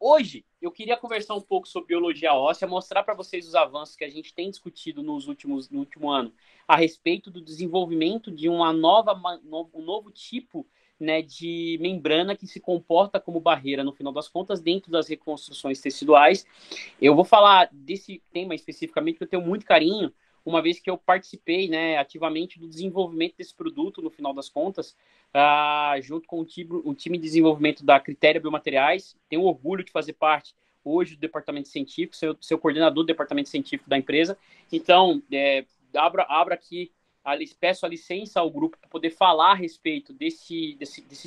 hoje eu queria conversar um pouco sobre biologia óssea, mostrar para vocês os avanços que a gente tem discutido no último ano a respeito do desenvolvimento de um novo tipo, né, de membrana que se comporta como barreira, no final das contas, dentro das reconstruções teciduais. Eu vou falar desse tema especificamente, que eu tenho muito carinho, uma vez que eu participei, né, ativamente do desenvolvimento desse produto, no final das contas, junto com o time de desenvolvimento da Critéria Biomateriais. Tenho orgulho de fazer parte hoje do departamento científico, ser o coordenador do departamento científico da empresa. Então, abro aqui, peço a licença ao grupo para poder falar a respeito desse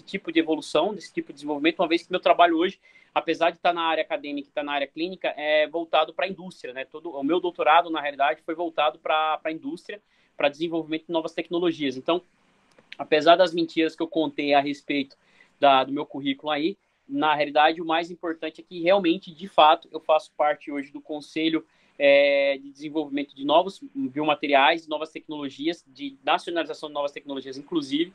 tipo de evolução, desse tipo de desenvolvimento, uma vez que meu trabalho hoje, apesar de estar na área acadêmica e estar na área clínica, é voltado para a indústria, né? O meu doutorado, na realidade, foi voltado para a indústria, para desenvolvimento de novas tecnologias. Então, apesar das mentiras que eu contei a respeito do meu currículo aí, na realidade, o mais importante é que realmente, de fato, eu faço parte hoje do Conselho de Desenvolvimento de novos biomateriais, novas tecnologias, de nacionalização de novas tecnologias, inclusive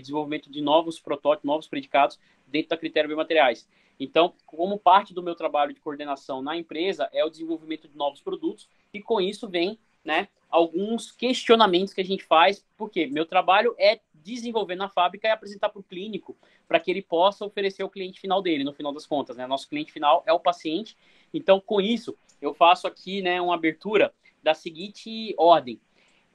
desenvolvimento de novos protótipos, novos predicados dentro da Critério Biomateriais. Então, como parte do meu trabalho de coordenação na empresa, é o desenvolvimento de novos produtos, e com isso vem, né, alguns questionamentos que a gente faz, porque meu trabalho é desenvolver na fábrica e apresentar para o clínico, para que ele possa oferecer ao cliente final dele, no final das contas, né? Nosso cliente final é o paciente. Então, com isso, eu faço aqui, né, uma abertura da seguinte ordem.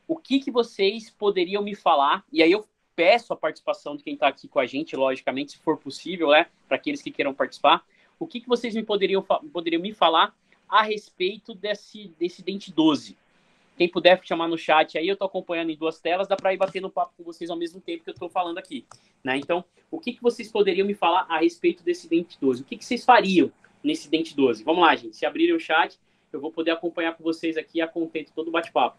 O que vocês poderiam me falar? E aí eu peço a participação de quem está aqui com a gente, logicamente, se for possível, né, para aqueles que queiram participar. O que vocês poderiam me falar a respeito desse dente 12? Quem puder chamar no chat aí, eu estou acompanhando em duas telas, dá para ir batendo papo com vocês ao mesmo tempo que eu estou falando aqui, né? Então, o que vocês poderiam me falar a respeito desse dente 12? O que vocês fariam nesse dente 12? Vamos lá, gente. Se abrirem o chat, eu vou poder acompanhar com vocês aqui a contento todo o bate-papo.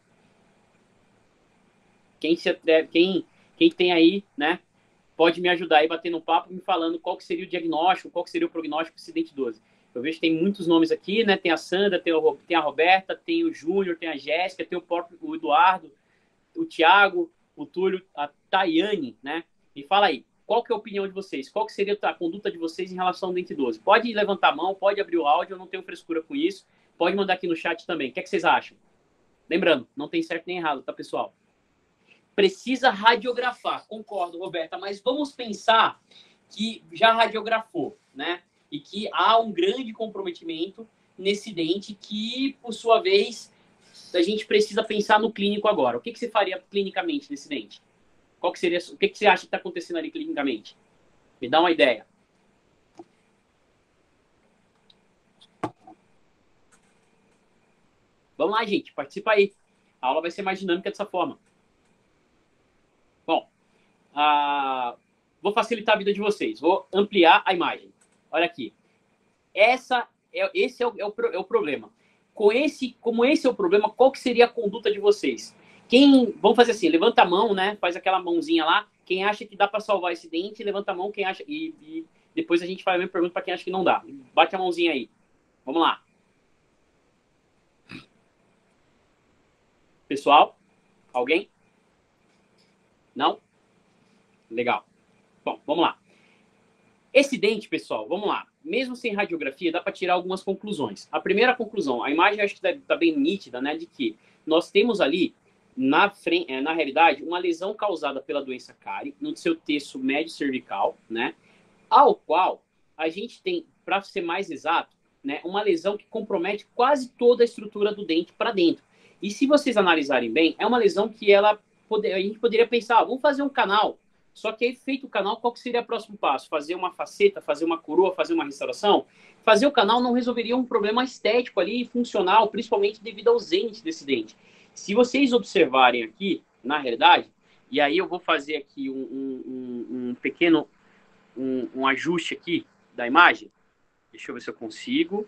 Quem tem aí, né, pode me ajudar aí batendo um papo, me falando qual que seria o diagnóstico, qual que seria o prognóstico desse dente 12. Eu vejo que tem muitos nomes aqui, né? Tem a Sandra, tem a Roberta, tem o Júnior, tem a Jéssica, tem o Eduardo, o Thiago, o Túlio, a Tayane, né? Me fala aí, qual que é a opinião de vocês? Qual que seria a conduta de vocês em relação ao dente 12? Pode levantar a mão, pode abrir o áudio, eu não tenho frescura com isso. Pode mandar aqui no chat também. O que vocês acham? Lembrando, não tem certo nem errado, tá, pessoal? Precisa radiografar. Concordo, Roberta, mas vamos pensar que já radiografou, né? E que há um grande comprometimento nesse dente que, por sua vez, a gente precisa pensar no clínico agora. O que você faria clinicamente nesse dente? O que você acha que está acontecendo ali clinicamente? Me dá uma ideia. Vamos lá, gente, participa aí. A aula vai ser mais dinâmica dessa forma. Bom, vou facilitar a vida de vocês. Vou ampliar a imagem. Olha aqui. Esse é o problema. Como esse é o problema, qual que seria a conduta de vocês? Vamos fazer assim, levanta a mão, né? Faz aquela mãozinha lá. Quem acha que dá para salvar esse dente, levanta a mão. Quem acha e depois a gente faz a mesma pergunta para quem acha que não dá. Bate a mãozinha aí. Vamos lá. Pessoal? Alguém? Não? Legal. Bom, vamos lá. Esse dente, pessoal, vamos lá. Mesmo sem radiografia, dá para tirar algumas conclusões. A primeira conclusão, a imagem acho que está bem nítida, né? De que nós temos ali, na realidade, uma lesão causada pela doença cárie no seu terço médio cervical, né? Ao qual a gente tem, para ser mais exato, né, uma lesão que compromete quase toda a estrutura do dente para dentro. E se vocês analisarem bem, é uma lesão que a gente poderia pensar, vamos fazer um canal. Só que aí, feito o canal, qual que seria o próximo passo? Fazer uma faceta, fazer uma coroa, fazer uma restauração? Fazer o canal não resolveria um problema estético ali, funcional, principalmente devido ao ausente desse dente. Se vocês observarem aqui, na realidade, e aí eu vou fazer aqui um pequeno ajuste aqui da imagem. Deixa eu ver se eu consigo.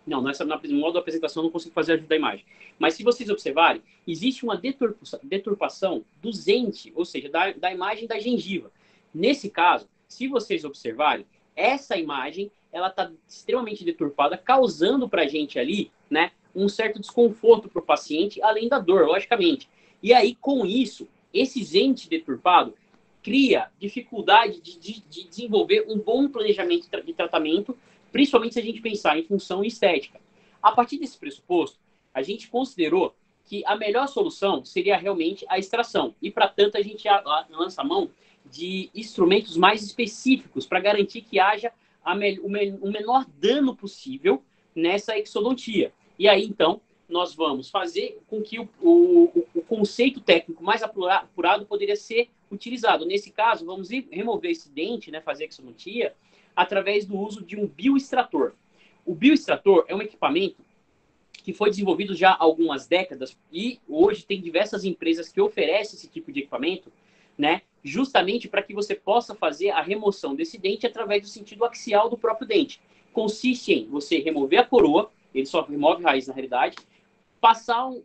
Não, no modo da apresentação eu não consigo fazer ajuda da imagem. Mas se vocês observarem, existe uma deturpação do zente, ou seja, da imagem da gengiva. Nesse caso, se vocês observarem, essa imagem ela está extremamente deturpada, causando para a gente ali, né, um certo desconforto para o paciente, além da dor, logicamente. E aí, com isso, esse zente deturpado cria dificuldade de desenvolver um bom planejamento de tratamento principalmente se a gente pensar em função estética. A partir desse pressuposto, a gente considerou que a melhor solução seria realmente a extração. E, para tanto, a gente lança a mão de instrumentos mais específicos para garantir que haja o menor dano possível nessa exodontia. E aí, então, nós vamos fazer com que o conceito técnico mais apurado poderia ser utilizado. Nesse caso, vamos remover esse dente, né, fazer a exodontia, através do uso de um bioextrator. O bioextrator é um equipamento que foi desenvolvido já há algumas décadas e hoje tem diversas empresas que oferecem esse tipo de equipamento, né, justamente para que você possa fazer a remoção desse dente através do sentido axial do próprio dente. Consiste em você remover a coroa, ele só remove a raiz na realidade,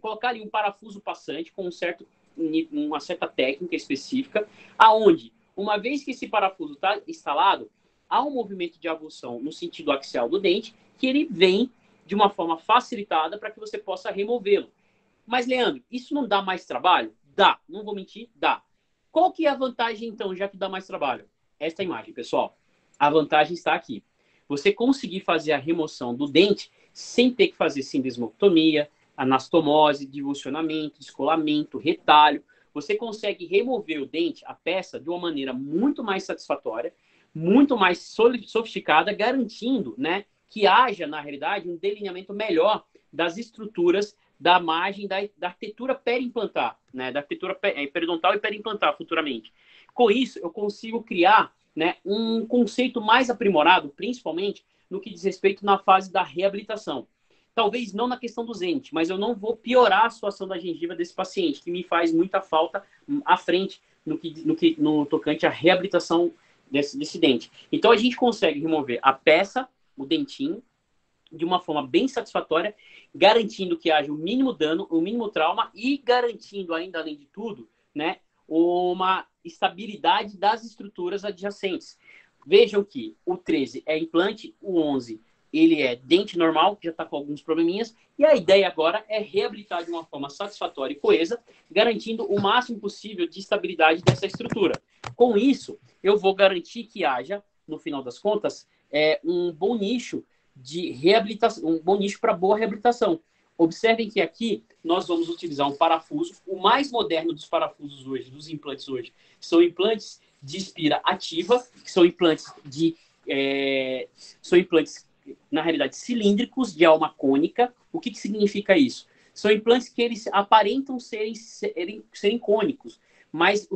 colocar ali um parafuso passante com uma certa técnica específica, aonde, uma vez que esse parafuso está instalado, há um movimento de avulsão no sentido axial do dente, que ele vem de uma forma facilitada para que você possa removê-lo. Mas, Leandro, isso não dá mais trabalho? Dá, não vou mentir, dá. Qual que é a vantagem, então, já que dá mais trabalho? Esta imagem, pessoal. A vantagem está aqui. Você conseguir fazer a remoção do dente sem ter que fazer sindesmoctomia, anastomose, divulsionamento, descolamento, retalho. Você consegue remover o dente, a peça, de uma maneira muito mais satisfatória, muito mais sofisticada, garantindo, né, que haja, na realidade, um delineamento melhor das estruturas da margem da arquitetura perimplantar, né, da arquitetura periodontal e perimplantar futuramente. Com isso, eu consigo criar, né, um conceito mais aprimorado, principalmente no que diz respeito na fase da reabilitação. Talvez não na questão do dente, mas eu não vou piorar a situação da gengiva desse paciente, que me faz muita falta à frente no tocante à reabilitação desse dente. Então, a gente consegue remover a peça, o dentinho, de uma forma bem satisfatória, garantindo que haja o mínimo dano, o mínimo trauma e garantindo ainda, além de tudo, né, uma estabilidade das estruturas adjacentes. Vejam que o 13 é implante, o 11 ele é dente normal, que já está com alguns probleminhas, e a ideia agora é reabilitar de uma forma satisfatória e coesa, garantindo o máximo possível de estabilidade dessa estrutura. Com isso, eu vou garantir que haja, no final das contas, um bom nicho de reabilitação, um bom nicho para boa reabilitação. Observem que aqui nós vamos utilizar um parafuso, o mais moderno dos parafusos hoje, dos implantes hoje, são implantes de espira ativa, que são implantes na realidade, cilíndricos de alma cônica. O que significa isso? São implantes que eles aparentam serem cônicos, mas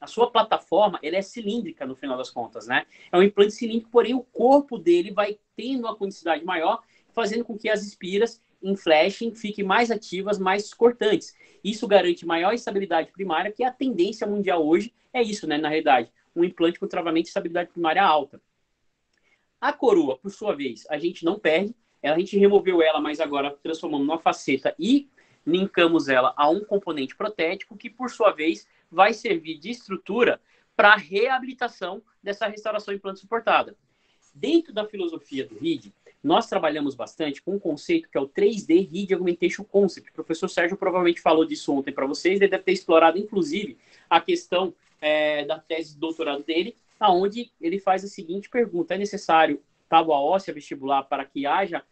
a sua plataforma ela é cilíndrica no final das contas, né? É um implante cilíndrico, porém o corpo dele vai tendo uma conicidade maior, fazendo com que as espiras inflechem, fiquem mais ativas, mais cortantes. Isso garante maior estabilidade primária, que a tendência mundial hoje é isso, né? Na realidade, um implante com travamento de estabilidade primária alta. A coroa, por sua vez, a gente não perde. A gente removeu ela, mas agora transformamos numa faceta e linkamos ela a um componente protético que, por sua vez, vai servir de estrutura para a reabilitação dessa restauração implante suportada. Dentro da filosofia do RID, nós trabalhamos bastante com um conceito que é o 3D RID Augmentation Concept. O professor Sérgio provavelmente falou disso ontem para vocês, ele deve ter explorado, inclusive, a questão da tese de doutorado dele, onde ele faz a seguinte pergunta: é necessário tábua óssea vestibular para que haja,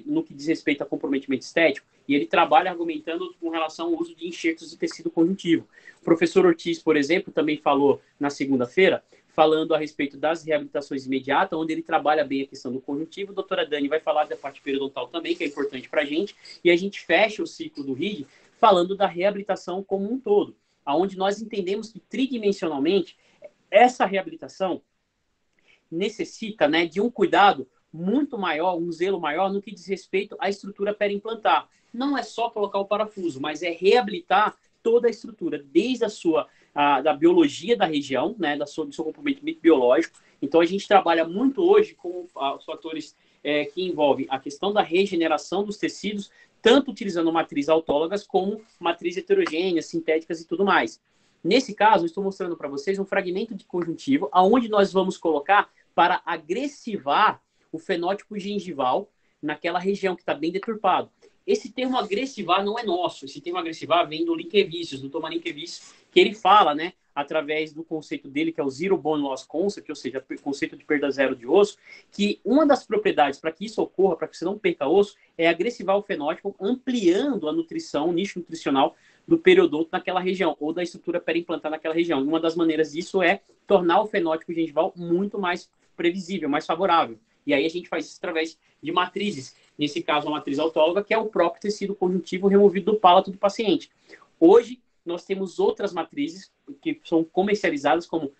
no que diz respeito a comprometimento estético? E ele trabalha argumentando com relação ao uso de enxertos de tecido conjuntivo. O professor Ortiz, por exemplo, também falou na segunda-feira, falando a respeito das reabilitações imediatas, onde ele trabalha bem a questão do conjuntivo. A doutora Dani vai falar da parte periodontal também, que é importante para a gente. E a gente fecha o ciclo do RID falando da reabilitação como um todo, onde nós entendemos que tridimensionalmente essa reabilitação necessita, né, de um cuidado muito maior, um zelo maior no que diz respeito à estrutura perimplantar. Não é só colocar o parafuso, mas é reabilitar toda a estrutura, desde da biologia da região, né, do seu comprometimento biológico. Então, a gente trabalha muito hoje com os fatores que envolvem a questão da regeneração dos tecidos, tanto utilizando matriz autólogas como matriz heterogêneas, sintéticas e tudo mais. Nesse caso, eu estou mostrando para vocês um fragmento de conjuntivo, onde nós vamos colocar para agressivar o fenótipo gengival naquela região que está bem deturpado. Esse termo agressivar não é nosso. Esse termo agressivar vem do Linkevicius, do Thomas Linkevicius, que ele fala, né, através do conceito dele, que é o Zero Bone Loss Concept, ou seja, o conceito de perda zero de osso, que uma das propriedades para que isso ocorra, para que você não perca osso, é agressivar o fenótipo, ampliando a nutrição, o nicho nutricional do periodonto naquela região, ou da estrutura periimplantar naquela região. Uma das maneiras disso é tornar o fenótipo gengival muito mais previsível, mais favorável. E aí a gente faz isso através de matrizes. Nesse caso, a matriz autóloga, que é o próprio tecido conjuntivo removido do palato do paciente. Hoje, nós temos outras matrizes que são comercializadas como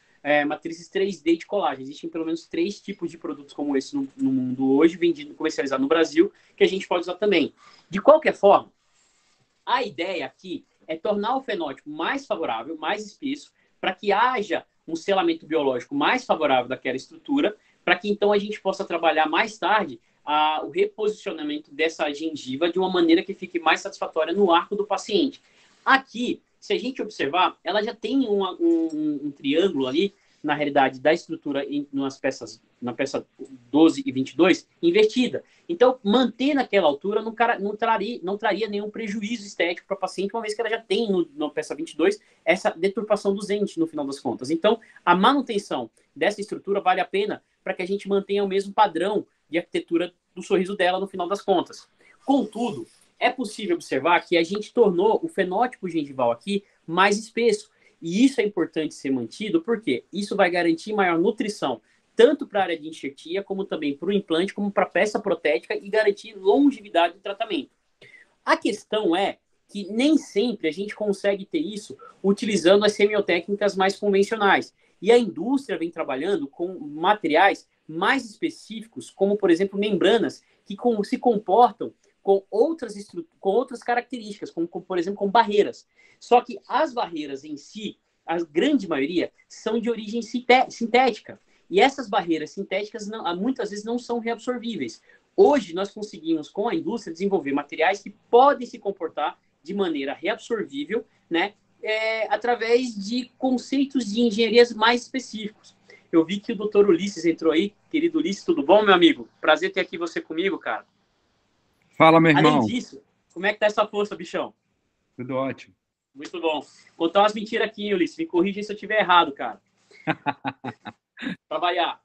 matrizes 3D de colagem. Existem pelo menos 3 tipos de produtos como esse no mundo hoje, vendido, comercializado no Brasil, que a gente pode usar também. De qualquer forma, a ideia aqui é tornar o fenótipo mais favorável, mais espesso, para que haja um selamento biológico mais favorável daquela estrutura, para que então a gente possa trabalhar mais tarde o reposicionamento dessa gengiva de uma maneira que fique mais satisfatória no arco do paciente. Aqui, se a gente observar, ela já tem um triângulo ali, na realidade, da estrutura na peça 12 e 22, invertida. Então, manter naquela altura não traria nenhum prejuízo estético para a paciente, uma vez que ela já tem na peça 22 essa deturpação dos dentes, no final das contas. Então, a manutenção dessa estrutura vale a pena para que a gente mantenha o mesmo padrão de arquitetura do sorriso dela, no final das contas. Contudo, é possível observar que a gente tornou o fenótipo gengival aqui mais espesso. E isso é importante ser mantido, porque isso vai garantir maior nutrição, tanto para a área de enxertia, como também para o implante, como para a peça protética, e garantir longevidade do tratamento. A questão é que nem sempre a gente consegue ter isso utilizando as semiotécnicas mais convencionais. E a indústria vem trabalhando com materiais mais específicos, como, por exemplo, membranas, que se comportam com outras características, como, por exemplo, com barreiras. Só que as barreiras em si, a grande maioria, são de origem sintética. E essas barreiras sintéticas, muitas vezes, não são reabsorvíveis. Hoje, nós conseguimos, com a indústria, desenvolver materiais que podem se comportar de maneira reabsorvível, né, através de conceitos de engenharias mais específicos. Eu vi que o Dr. Ulisses entrou aí. Querido Ulisses, tudo bom, meu amigo? Prazer ter aqui você comigo, cara. Fala, meu irmão. Além disso, como é que tá essa força, bichão? Tudo ótimo. Muito bom. Contar umas mentiras aqui, Ulisses. Me corrija se eu estiver errado, cara. Trabalhar.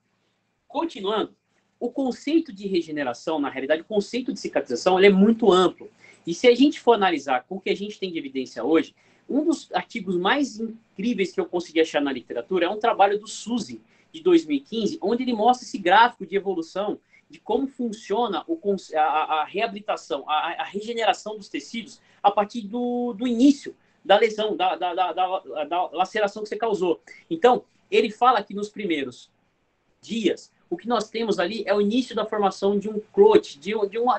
Continuando, o conceito de regeneração, na realidade, o conceito de cicatrização, ele é muito amplo. E se a gente for analisar com o que a gente tem de evidência hoje, um dos artigos mais incríveis que eu consegui achar na literatura é um trabalho do Suzy, de 2015, onde ele mostra esse gráfico de evolução de como funciona a reabilitação, a regeneração dos tecidos a partir do início da lesão, da laceração que você causou. Então, ele fala que nos primeiros dias, o que nós temos ali é o início da formação de um clote,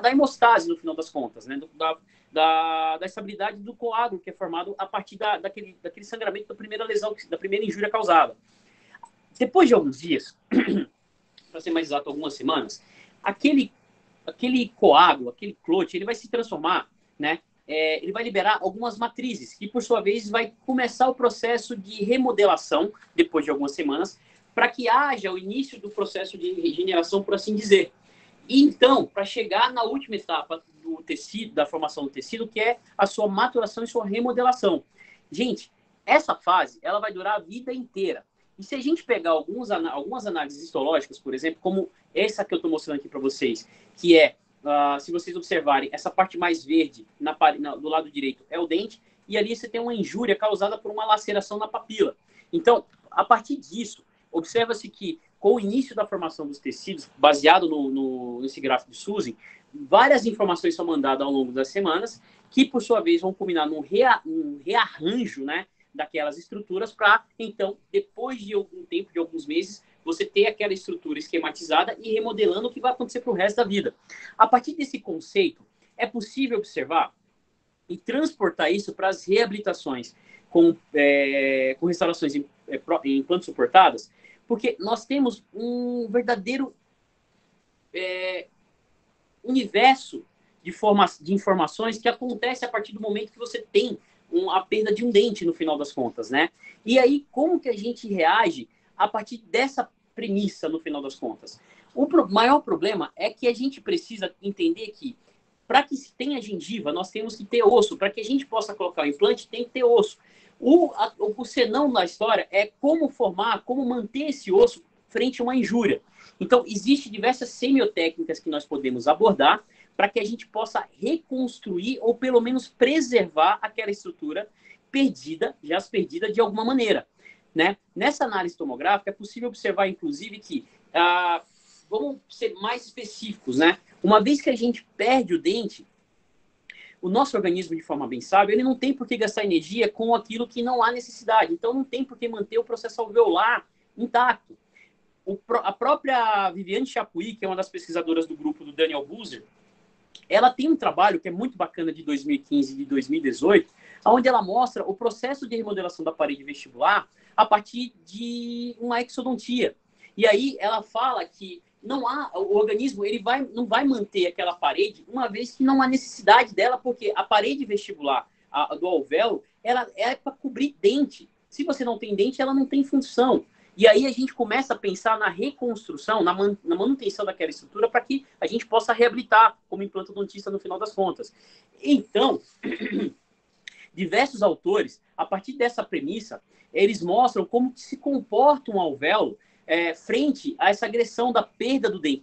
da hemostase, no final das contas, né? Da estabilidade do coágulo que é formado a partir daquele sangramento da primeira lesão, da primeira injúria causada. Depois de alguns dias, para ser mais exato, algumas semanas, aquele coágulo, aquele clote, ele vai se transformar, né? Ele vai liberar algumas matrizes, que por sua vez vai começar o processo de remodelação, depois de algumas semanas, para que haja o início do processo de regeneração, por assim dizer. E então, para chegar na última etapa do tecido, da formação do tecido, que é a sua maturação e sua remodelação. Gente, essa fase, ela vai durar a vida inteira. E se a gente pegar algumas análises histológicas, por exemplo, como essa que eu estou mostrando aqui para vocês, que é, se vocês observarem, essa parte mais verde do lado direito é o dente, e ali você tem uma injúria causada por uma laceração na papila. Então, a partir disso, observa-se que, com o início da formação dos tecidos, baseado nesse gráfico de Suzy, várias informações são mandadas ao longo das semanas, que, por sua vez, vão culminar num rearranjo, né, daquelas estruturas para, então, depois de algum tempo, de alguns meses, você ter aquela estrutura esquematizada e remodelando o que vai acontecer para o resto da vida. A partir desse conceito, é possível observar e transportar isso para as reabilitações com restaurações em implantes suportadas, porque nós temos um verdadeiro universo de informações que acontece a partir do momento que você tem a perda de um dente, no final das contas, né? E aí, como que a gente reage a partir dessa premissa, no final das contas? O maior problema é que a gente precisa entender que, para que se tenha gengiva, nós temos que ter osso. Para que a gente possa colocar o implante, tem que ter osso. O senão na história é como formar, como manter esse osso frente a uma injúria. Então, existem diversas semiotécnicas que nós podemos abordar para que a gente possa reconstruir ou pelo menos preservar aquela estrutura perdida, já perdida de alguma maneira. Né? Nessa análise tomográfica é possível observar, inclusive, que vamos ser mais específicos, né? Uma vez que a gente perde o dente, o nosso organismo, de forma bem sábia, ele não tem por que gastar energia com aquilo que não há necessidade. Então, não tem por que manter o processo alveolar intacto. A própria Viviane Chapuis, que é uma das pesquisadoras do grupo do Daniel Buser, ela tem um trabalho que é muito bacana de 2015 e de 2018, onde ela mostra o processo de remodelação da parede vestibular a partir de uma exodontia. E aí ela fala que o organismo não vai manter aquela parede uma vez que não há necessidade dela, porque a parede vestibular do alvéolo ela é para cobrir dente. Se você não tem dente, ela não tem função. E aí a gente começa a pensar na reconstrução, na manutenção daquela estrutura para que a gente possa reabilitar como implantodontista no final das contas. Então, diversos autores, a partir dessa premissa, eles mostram como que se comporta um alvéolo frente a essa agressão da perda do dente,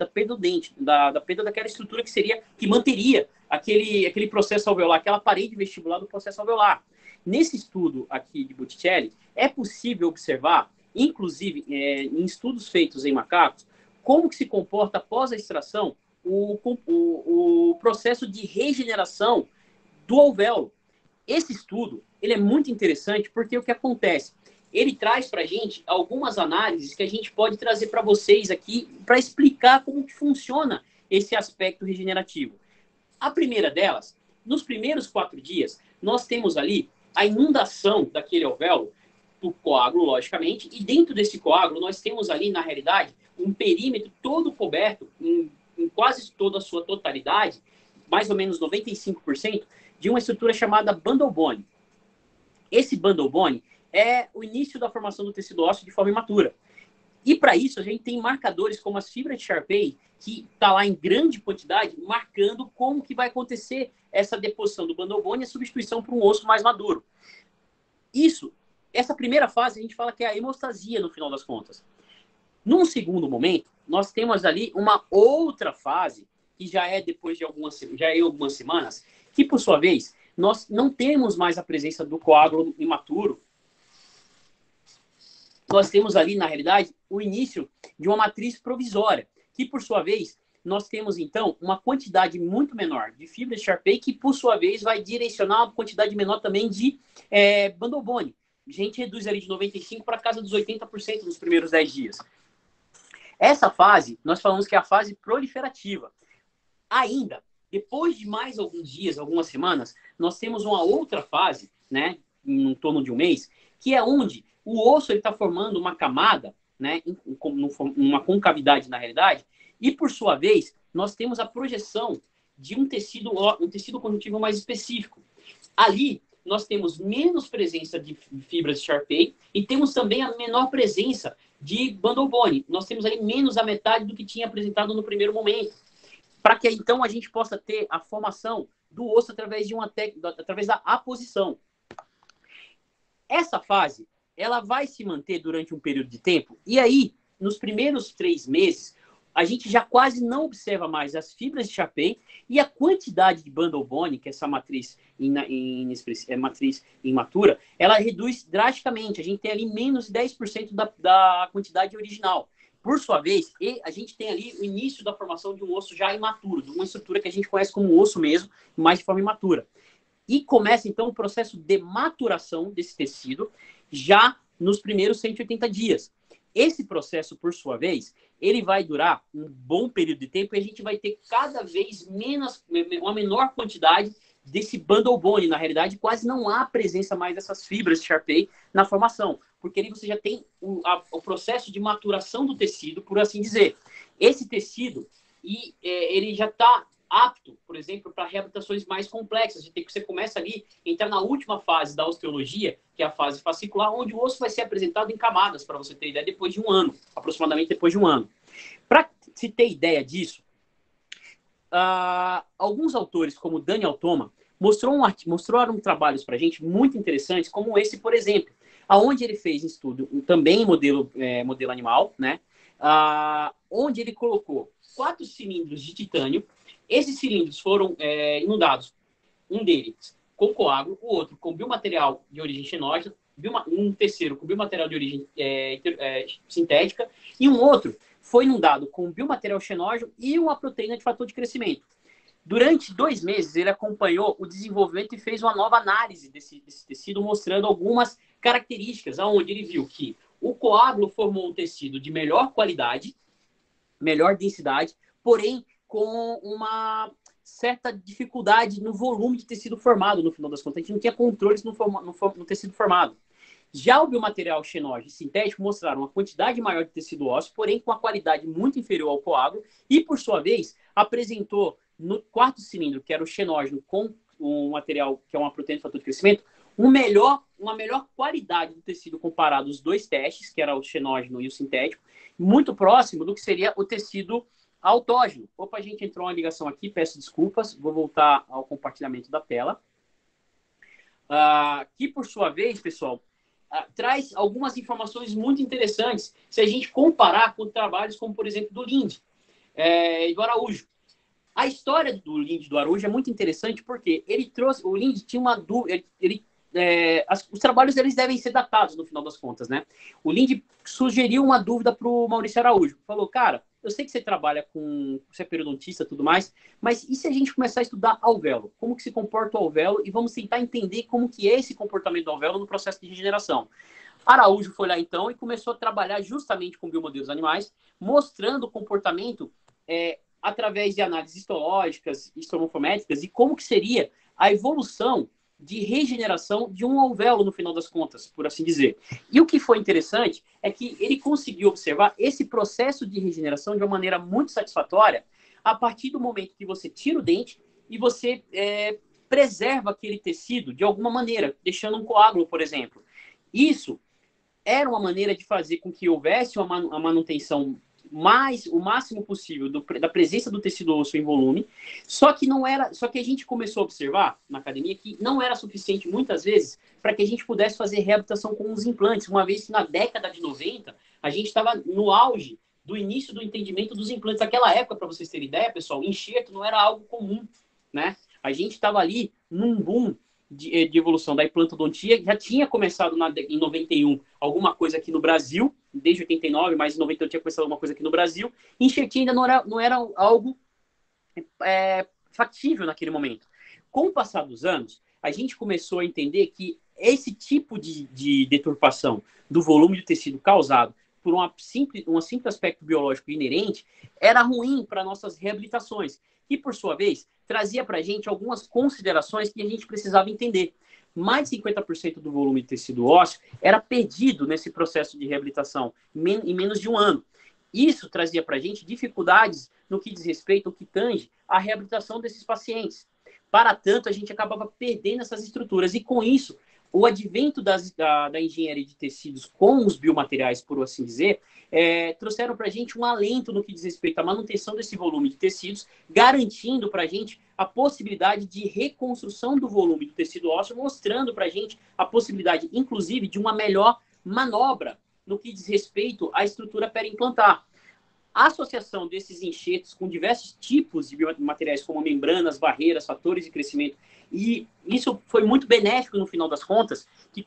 da perda daquela estrutura que manteria aquele processo alveolar, aquela parede vestibular do processo alveolar. Nesse estudo aqui de Botticelli, é possível observar, inclusive em estudos feitos em macacos, como que se comporta após a extração o processo de regeneração do alvéolo. Esse estudo ele é muito interessante porque o que acontece? Ele traz para a gente algumas análises que a gente pode trazer para vocês aqui para explicar como que funciona esse aspecto regenerativo. A primeira delas, nos primeiros 4 dias, nós temos ali a inundação daquele alvéolo por coágulo, logicamente, e dentro desse coágulo nós temos ali, na realidade, um perímetro todo coberto, em quase toda a sua totalidade, mais ou menos 95%, de uma estrutura chamada bundle bone. Esse bundle bone é o início da formação do tecido ósseo de forma imatura. E para isso a gente tem marcadores como as fibras de Sharpey, que está lá em grande quantidade, marcando como que vai acontecer essa deposição do bundle bone e a substituição por um osso mais maduro. Essa primeira fase a gente fala que é a hemostasia no final das contas. Num segundo momento, nós temos ali uma outra fase, que já é depois de algumas semanas, que por sua vez, nós não temos mais a presença do coágulo imaturo. Nós temos ali, na realidade, o início de uma matriz provisória, que por sua vez, nós temos então uma quantidade muito menor de fibra de Sharpey, que por sua vez vai direcionar uma quantidade menor também de bundle bone. A gente reduz ali de 95% para casa dos 80% nos primeiros 10 dias. Essa fase, nós falamos que é a fase proliferativa. Ainda, depois de mais alguns dias, algumas semanas, nós temos uma outra fase, né, em torno de um mês, que é onde o osso está formando uma camada, né, uma concavidade na realidade, e por sua vez, nós temos a projeção de um tecido conjuntivo mais específico. Ali, nós temos menos presença de fibras de Sharpey e temos também a menor presença de bundle bone. Nós temos aí menos a metade do que tinha apresentado no primeiro momento. Para que então a gente possa ter a formação do osso através da aposição. Essa fase, ela vai se manter durante um período de tempo, e aí, nos primeiros 3 meses, a gente já quase não observa mais as fibras de Sharpey e a quantidade de bundle bone, que é essa matriz matriz imatura, ela reduz drasticamente. A gente tem ali menos de 10% da quantidade original. Por sua vez, a gente tem ali o início da formação de um osso já imaturo, de uma estrutura que a gente conhece como osso mesmo, mas de forma imatura. E começa, então, o processo de maturação desse tecido já nos primeiros 180 dias. Esse processo, por sua vez, ele vai durar um bom período de tempo e a gente vai ter cada vez uma menor quantidade desse bundle bone. Na realidade, quase não há presença mais dessas fibras de Sharpey na formação, porque ali você já tem o processo de maturação do tecido, por assim dizer. Esse tecido, ele já está apto, por exemplo, para reabilitações mais complexas. Você começa ali a entrar na última fase da osteologia, que é a fase fascicular, onde o osso vai ser apresentado em camadas, para você ter ideia, depois de um ano, aproximadamente depois de um ano. Para se ter ideia disso, alguns autores, como Daniel Thoma, mostraram trabalhos para a gente muito interessantes, como esse, por exemplo, aonde ele fez estudo também em modelo animal, né? Onde ele colocou 4 cilindros de titânio. Esses cilindros foram inundados, um deles com coágulo, o outro com biomaterial de origem xenógena, um terceiro com biomaterial de origem sintética, e um outro foi inundado com biomaterial xenógeno e uma proteína de fator de crescimento. Durante 2 meses, ele acompanhou o desenvolvimento e fez uma nova análise desse tecido, mostrando algumas características, onde ele viu que o coágulo formou um tecido de melhor qualidade, melhor densidade, porém com uma certa dificuldade no volume de tecido formado, no final das contas. A gente não tinha controles no tecido formado. Já o biomaterial xenógeno e sintético mostraram uma quantidade maior de tecido ósseo, porém com uma qualidade muito inferior ao coágulo, e, por sua vez, apresentou no 4º cilindro, que era o xenógeno, com um material que é uma proteína de fator de crescimento, uma melhor qualidade do tecido comparado aos 2 testes, que era o xenógeno e o sintético, muito próximo do que seria o tecido autógeno. Opa, a gente entrou uma ligação aqui, peço desculpas, vou voltar ao compartilhamento da tela. Que, por sua vez, pessoal, traz algumas informações muito interessantes se a gente comparar com trabalhos como, por exemplo, do Linde e do Araújo. A história do Linde e do Araújo é muito interessante porque o Linde tinha uma dúvida, os trabalhos eles devem ser datados no final das contas, né? O Linde sugeriu uma dúvida para o Maurício Araújo. Falou, cara, eu sei que você trabalha você é periodontista e tudo mais, mas e se a gente começar a estudar alvéolo? Como que se comporta o alvéolo? E vamos tentar entender como que é esse comportamento do alvéolo no processo de regeneração. Araújo foi lá então e começou a trabalhar justamente com biomodelos animais, mostrando o comportamento através de análises histológicas, histomorfométricas, e como que seria a evolução de regeneração de um alvéolo no final das contas, por assim dizer. E o que foi interessante é que ele conseguiu observar esse processo de regeneração de uma maneira muito satisfatória a partir do momento que você tira o dente e você preserva aquele tecido de alguma maneira, deixando um coágulo, por exemplo. Isso era uma maneira de fazer com que houvesse uma manutenção o máximo possível da presença do tecido osso em volume, só que a gente começou a observar na academia que não era suficiente muitas vezes para que a gente pudesse fazer reabilitação com os implantes, uma vez que na década de 90 a gente estava no auge do início do entendimento dos implantes. Naquela época, para vocês terem ideia, pessoal, enxerto não era algo comum, né? A gente estava ali num boom de evolução da implantodontia, já tinha começado em 91 alguma coisa aqui no Brasil, desde 89, mas em 91 tinha começado alguma coisa aqui no Brasil, e enxertia ainda não era algo factível naquele momento. Com o passar dos anos, a gente começou a entender que esse tipo de deturpação do volume do tecido causado por um simples aspecto biológico inerente era ruim para nossas reabilitações, e, por sua vez, trazia para a gente algumas considerações que a gente precisava entender. Mais de 50% do volume de tecido ósseo era perdido nesse processo de reabilitação em menos de um ano. Isso trazia para a gente dificuldades no que diz respeito, ao que tange a reabilitação desses pacientes. Para tanto, a gente acabava perdendo essas estruturas. E, com isso, o advento da engenharia de tecidos com os biomateriais, por assim dizer, trouxeram para a gente um alento no que diz respeito à manutenção desse volume de tecidos, garantindo para a gente a possibilidade de reconstrução do volume do tecido ósseo, mostrando para a gente a possibilidade, inclusive, de uma melhor manobra no que diz respeito à estrutura periimplantar. A associação desses enxertos com diversos tipos de biomateriais, como membranas, barreiras, fatores de crescimento, e isso foi muito benéfico no final das contas, que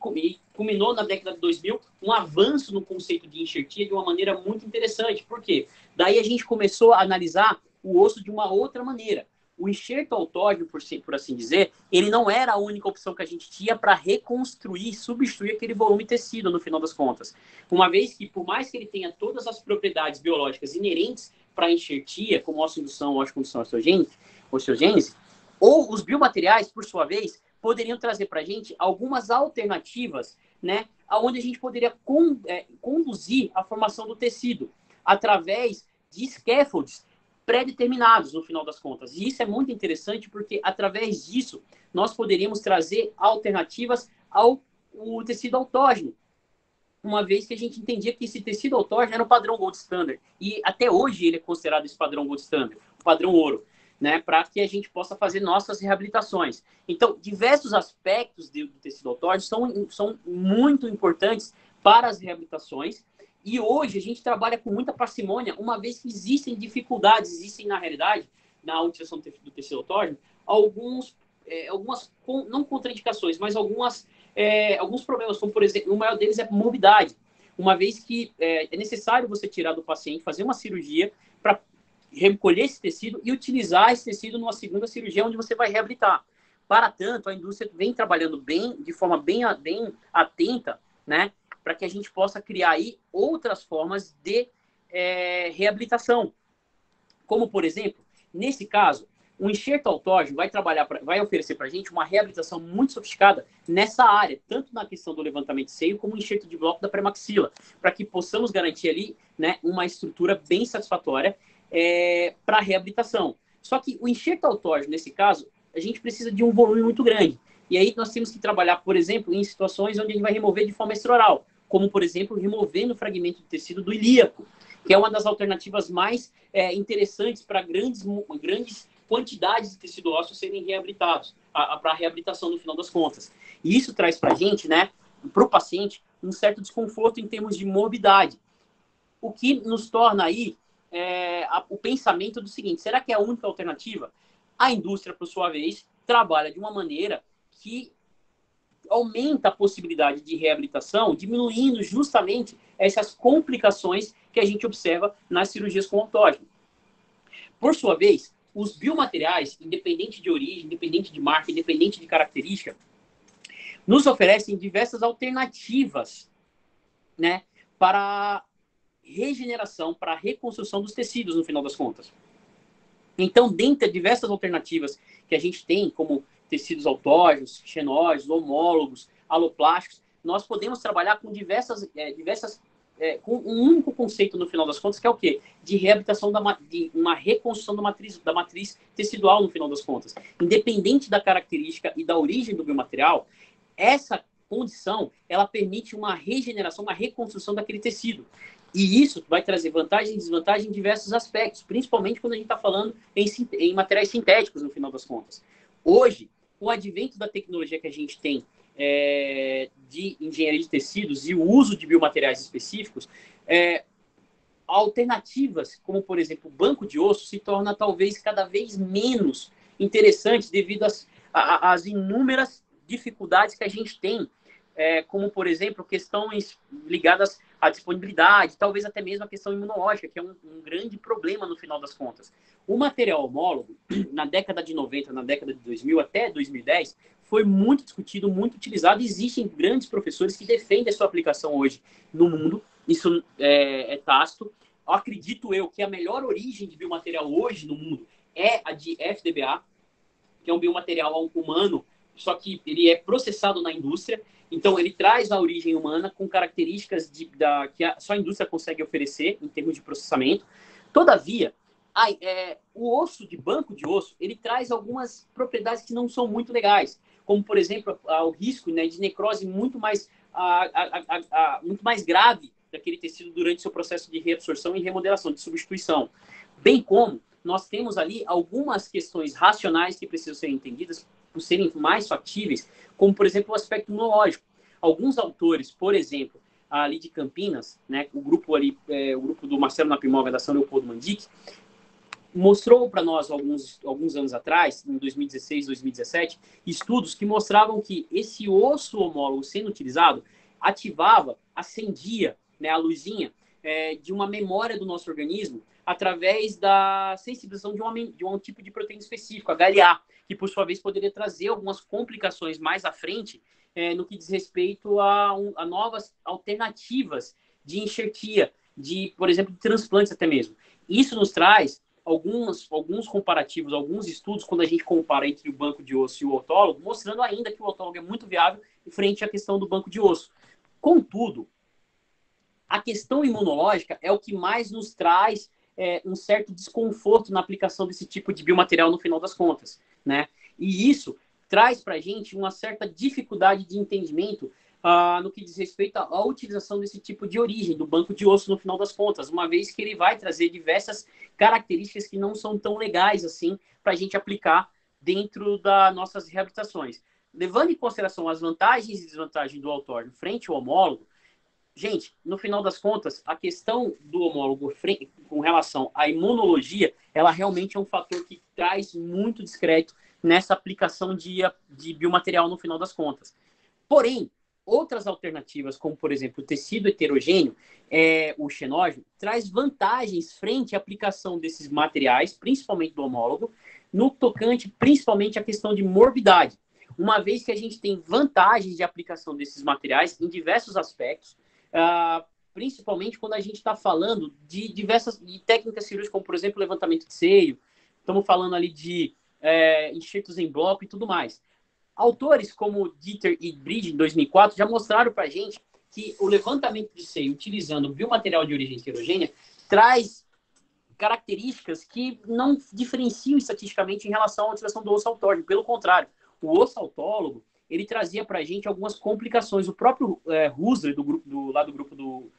culminou na década de 2000 um avanço no conceito de enxertia de uma maneira muito interessante. Por quê? Daí a gente começou a analisar o osso de uma outra maneira. O enxerto autógeno, por assim dizer, ele não era a única opção que a gente tinha para reconstruir, substituir aquele volume de tecido no final das contas. Uma vez que, por mais que ele tenha todas as propriedades biológicas inerentes para a enxertia, como osso-indução, osso-condução, osteogênese, ou os biomateriais, por sua vez, poderiam trazer para a gente algumas alternativas, né, onde a gente poderia conduzir a formação do tecido através de scaffolds pré-determinados, no final das contas. E isso é muito interessante porque, através disso, nós poderíamos trazer alternativas ao tecido autógeno, uma vez que a gente entendia que esse tecido autógeno era o padrão Gold Standard. E até hoje ele é considerado esse padrão Gold Standard, o padrão ouro. né, para que a gente possa fazer nossas reabilitações. Então, diversos aspectos do tecido autógeno são muito importantes para as reabilitações, e hoje a gente trabalha com muita parcimônia, uma vez que existem dificuldades, existem na realidade, na utilização do tecido autógeno, algumas não contraindicações, mas alguns problemas, como por exemplo, o maior deles é morbidade, uma vez que é necessário você tirar do paciente, fazer uma cirurgia para recolher esse tecido e utilizar esse tecido numa segunda cirurgia onde você vai reabilitar. Para tanto, a indústria vem trabalhando de forma bem atenta, né, para que a gente possa criar aí outras formas de reabilitação. Como, por exemplo, nesse caso, o enxerto autógeno vai oferecer para a gente uma reabilitação muito sofisticada nessa área, tanto na questão do levantamento de seio, como o enxerto de bloco da pré-maxila, para que possamos garantir ali, né, uma estrutura bem satisfatória para a reabilitação. Só que o enxerto autógeno, nesse caso, a gente precisa de um volume muito grande. E aí nós temos que trabalhar, por exemplo, em situações onde a gente vai remover de forma extraoral, como, por exemplo, removendo o fragmento de tecido do ilíaco, que é uma das alternativas mais interessantes para grandes quantidades de tecido ósseo serem reabilitados, para a reabilitação no final das contas. E isso traz para a gente, né, para o paciente, um certo desconforto em termos de morbidade. O que nos torna aí o pensamento do seguinte: será que é a única alternativa? A indústria, por sua vez, trabalha de uma maneira que aumenta a possibilidade de reabilitação, diminuindo justamente essas complicações que a gente observa nas cirurgias com autógeno. Por sua vez, os biomateriais, independente de origem, independente de marca, independente de característica, nos oferecem diversas alternativas, né, para regeneração, para reconstrução dos tecidos, no final das contas. Então, dentre diversas alternativas que a gente tem, como tecidos autógenos, xenóides, homólogos, aloplásticos, nós podemos trabalhar com com um único conceito, no final das contas, que é o quê? De reabilitação, de uma reconstrução da matriz tecidual, no final das contas. Independente da característica e da origem do biomaterial, essa condição, ela permite uma regeneração, uma reconstrução daquele tecido. E isso vai trazer vantagem e desvantagem em diversos aspectos, principalmente quando a gente está falando em materiais sintéticos, no final das contas. Hoje, com o advento da tecnologia que a gente tem de engenharia de tecidos e o uso de biomateriais específicos, alternativas, como, por exemplo, o banco de osso, se torna talvez cada vez menos interessante devido às inúmeras dificuldades que a gente tem, como, por exemplo, questões ligadas à disponibilidade, talvez até mesmo a questão imunológica, que é um grande problema no final das contas. O material homólogo, na década de 90, na década de 2000 até 2010, foi muito discutido, muito utilizado, e existem grandes professores que defendem a sua aplicação hoje no mundo. Isso é tácito. Acredito eu que a melhor origem de biomaterial hoje no mundo é a de FDBA, que é um biomaterial humano, só que ele é processado na indústria. Então, ele traz a origem humana com características que só a indústria consegue oferecer em termos de processamento. Todavia, o osso de banco de osso, ele traz algumas propriedades que não são muito legais, como, por exemplo, o risco, né, de necrose muito mais grave daquele tecido durante seu processo de reabsorção e remodelação, de substituição. Bem como nós temos ali algumas questões racionais que precisam ser entendidas por serem mais factíveis, como, por exemplo, o aspecto imunológico. Alguns autores, por exemplo, ali de Campinas, né, o grupo do Marcelo Napimov, da São Leopoldo Mandic, mostrou para nós alguns anos atrás, em 2016, 2017, estudos que mostravam que esse osso homólogo sendo utilizado acendia, né, a luzinha de uma memória do nosso organismo através da sensibilização de um tipo de proteína específico, HLA, que por sua vez poderia trazer algumas complicações mais à frente no que diz respeito a novas alternativas de enxertia, por exemplo, de transplantes até mesmo. Isso nos traz alguns comparativos, alguns estudos, quando a gente compara entre o banco de osso e o autólogo, mostrando ainda que o autólogo é muito viável frente à questão do banco de osso. Contudo, a questão imunológica é o que mais nos traz um certo desconforto na aplicação desse tipo de biomaterial no final das contas, né? E isso traz para a gente uma certa dificuldade de entendimento no que diz respeito à utilização desse tipo de origem, do banco de osso no final das contas, uma vez que ele vai trazer diversas características que não são tão legais assim para a gente aplicar dentro das nossas reabilitações. Levando em consideração as vantagens e desvantagens do autórdão frente ao homólogo, gente, no final das contas, a questão do homólogo com relação à imunologia, ela realmente é um fator que traz muito descrédito nessa aplicação de biomaterial no final das contas. Porém, outras alternativas, como, por exemplo, o tecido heterogêneo, o xenógeno, traz vantagens frente à aplicação desses materiais, principalmente do homólogo, no tocante principalmente à questão de morbidade, uma vez que a gente tem vantagens de aplicação desses materiais em diversos aspectos, principalmente quando a gente está falando de diversas técnicas cirúrgicas, como, por exemplo, levantamento de seio, estamos falando ali de enxertos em bloco e tudo mais. Autores como Dieter e Bridge, em 2004, já mostraram para a gente que o levantamento de seio utilizando biomaterial de origem heterogênea traz características que não diferenciam estatisticamente em relação à utilização do osso autólogo. Pelo contrário, o osso autólogo, ele trazia para a gente algumas complicações. O próprio Husler, lá do grupo do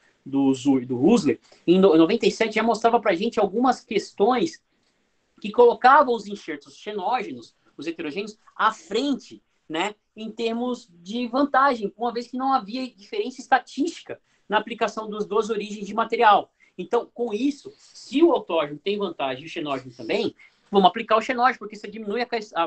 Husler, em 97, já mostrava para a gente algumas questões que colocavam os enxertos xenógenos, os heterogêneos, à frente, né, em termos de vantagem, uma vez que não havia diferença estatística na aplicação das duas origens de material. Então, com isso, se o autógeno tem vantagem e o xenógeno também, vamos aplicar o xenógeno, porque isso diminui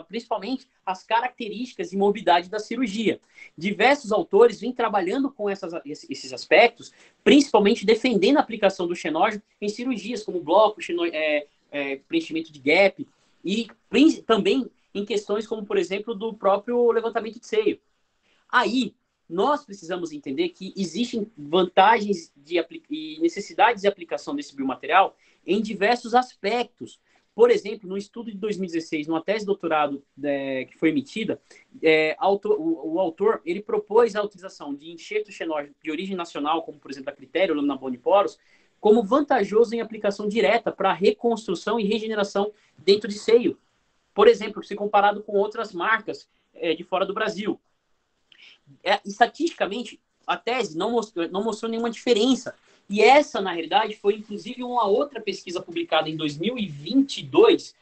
principalmente as características e morbidade da cirurgia. Diversos autores vêm trabalhando com esses aspectos, principalmente defendendo a aplicação do xenógeno em cirurgias, como bloco, preenchimento de gap, e também em questões como, por exemplo, do próprio levantamento de seio. Aí, nós precisamos entender que existem vantagens e necessidades de aplicação desse biomaterial em diversos aspectos. Por exemplo, no estudo de 2016, numa tese de doutorado que foi emitida, o autor ele propôs a utilização de enxerto xenógeno de origem nacional, como, por exemplo, a Critério, Laminar Boniporos, como vantajoso em aplicação direta para reconstrução e regeneração dentro de seio. Por exemplo, se comparado com outras marcas de fora do Brasil. Estatisticamente, a tese não mostrou nenhuma diferença. E essa, na realidade, foi inclusive uma outra pesquisa publicada em 2022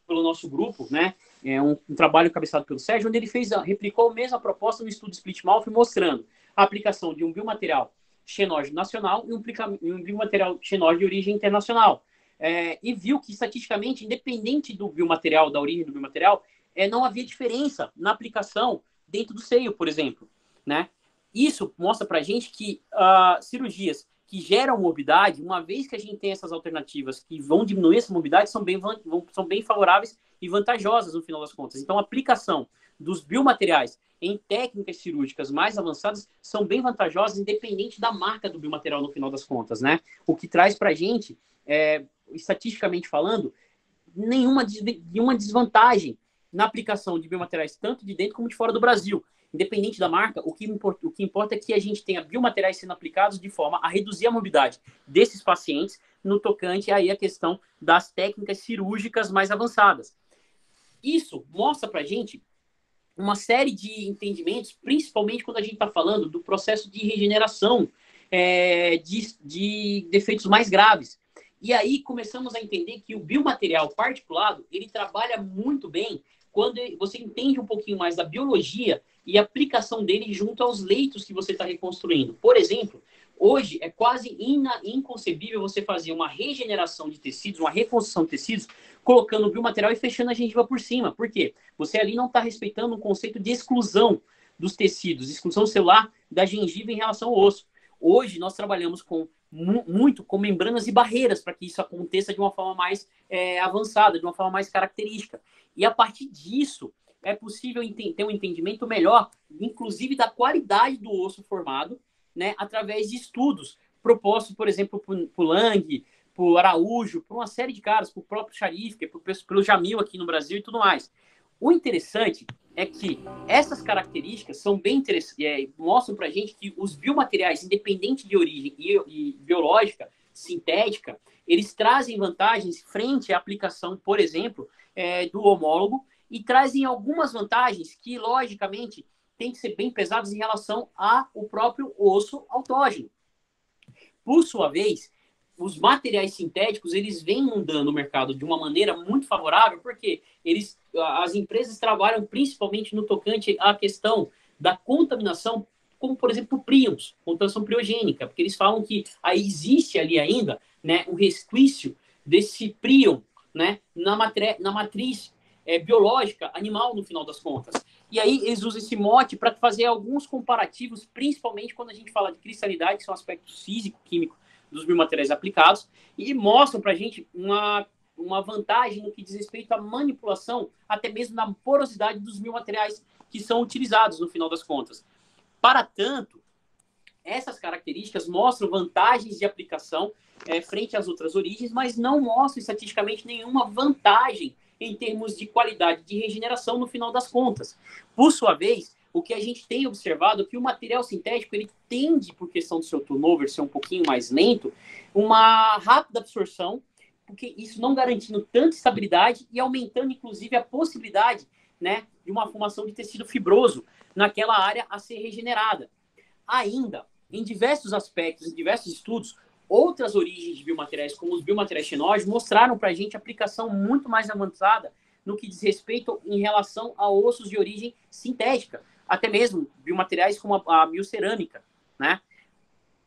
pelo nosso grupo, né? Um trabalho cabeçado pelo Sérgio, onde ele replicou a mesma proposta no estudo Split Mouth, mostrando a aplicação de um biomaterial xenógeno nacional e um biomaterial xenógeno de origem internacional. E viu que, estatisticamente, independente do biomaterial, da origem do biomaterial, não havia diferença na aplicação dentro do seio, por exemplo, né? Isso mostra para a gente que cirurgias que geram morbidade, uma vez que a gente tem essas alternativas que vão diminuir essa morbidade, são bem favoráveis e vantajosas no final das contas. Então, a aplicação dos biomateriais em técnicas cirúrgicas mais avançadas são bem vantajosas, independente da marca do biomaterial no final das contas, né? O que traz para a gente, estatisticamente falando, nenhuma desvantagem na aplicação de biomateriais tanto de dentro como de fora do Brasil. Independente da marca, o que importa é que a gente tenha biomateriais sendo aplicados de forma a reduzir a morbidade desses pacientes no tocante aí a questão das técnicas cirúrgicas mais avançadas. Isso mostra para a gente uma série de entendimentos, principalmente quando a gente está falando do processo de regeneração de defeitos mais graves. E aí começamos a entender que o biomaterial particulado, ele trabalha muito bem quando você entende um pouquinho mais da biologia e a aplicação dele junto aos leitos que você está reconstruindo. Por exemplo, hoje é quase inconcebível você fazer uma regeneração de tecidos, uma reconstrução de tecidos, colocando o biomaterial e fechando a gengiva por cima. Por quê? Você ali não está respeitando um conceito de exclusão dos tecidos, exclusão celular da gengiva em relação ao osso. Hoje nós trabalhamos muito com membranas e barreiras para que isso aconteça de uma forma mais avançada, de uma forma mais característica. E a partir disso, é possível ter um entendimento melhor, inclusive da qualidade do osso formado, né, através de estudos propostos, por exemplo, por Lang, por Araújo, por uma série de caras, por próprio Sharif, pelo Jamil aqui no Brasil e tudo mais. O interessante é que essas características são bem interessantes, mostram para a gente que os biomateriais, independente de origem e biológica, sintética, eles trazem vantagens frente à aplicação, por exemplo, do homólogo, e trazem algumas vantagens que, logicamente, têm que ser bem pesados em relação ao próprio osso autógeno. Por sua vez, os materiais sintéticos, eles vêm inundando o mercado de uma maneira muito favorável, porque as empresas trabalham principalmente no tocante à questão da contaminação, como, por exemplo, príons, contaminação priogênica, porque eles falam que aí existe ali ainda, né, um resquício desse príon, né, na matriz biológica animal, no final das contas. E aí eles usam esse mote para fazer alguns comparativos, principalmente quando a gente fala de cristalidade, que são aspectos físico-químicos dos biomateriais aplicados, e mostram para a gente uma vantagem no que diz respeito à manipulação, até mesmo na porosidade dos biomateriais que são utilizados, no final das contas. Para tanto, essas características mostram vantagens de aplicação frente às outras origens, mas não mostram estatisticamente nenhuma vantagem em termos de qualidade de regeneração no final das contas. Por sua vez, o que a gente tem observado é que o material sintético, ele tende, por questão do seu turnover ser um pouquinho mais lento, uma rápida absorção, porque isso não garantindo tanta estabilidade e aumentando, inclusive, a possibilidade, né, de uma formação de tecido fibroso naquela área a ser regenerada. Ainda, em diversos aspectos, em diversos estudos, outras origens de biomateriais, como os biomateriais xenógenos, mostraram para a gente aplicação muito mais avançada no que diz respeito em relação a ossos de origem sintética, até mesmo biomateriais como a biocerâmica, né?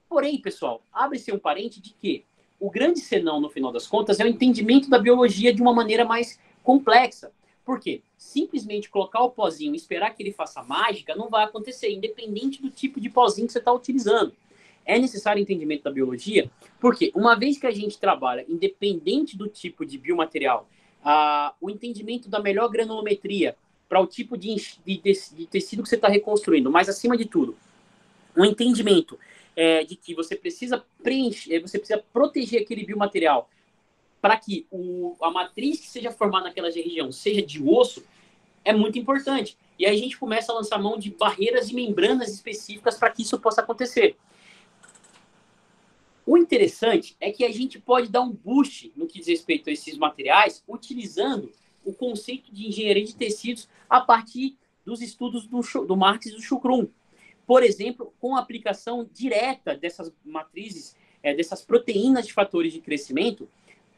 Porém, pessoal, abre-se um parente de que o grande senão, no final das contas, é o entendimento da biologia de uma maneira mais complexa. Por quê? Simplesmente colocar o pozinho e esperar que ele faça mágica não vai acontecer, independente do tipo de pozinho que você está utilizando. É necessário entendimento da biologia, porque uma vez que a gente trabalha, independente do tipo de biomaterial, o entendimento da melhor granulometria para o tipo de tecido que você está reconstruindo, mas acima de tudo, um entendimento de que você precisa você precisa proteger aquele biomaterial para que a matriz que seja formada naquela região seja de osso, é muito importante. E aí a gente começa a lançar mão de barreiras e membranas específicas para que isso possa acontecer. O interessante é que a gente pode dar um boost no que diz respeito a esses materiais, utilizando o conceito de engenharia de tecidos a partir dos estudos do Marx e do Shukron. Por exemplo, com a aplicação direta dessas matrizes, dessas proteínas de fatores de crescimento,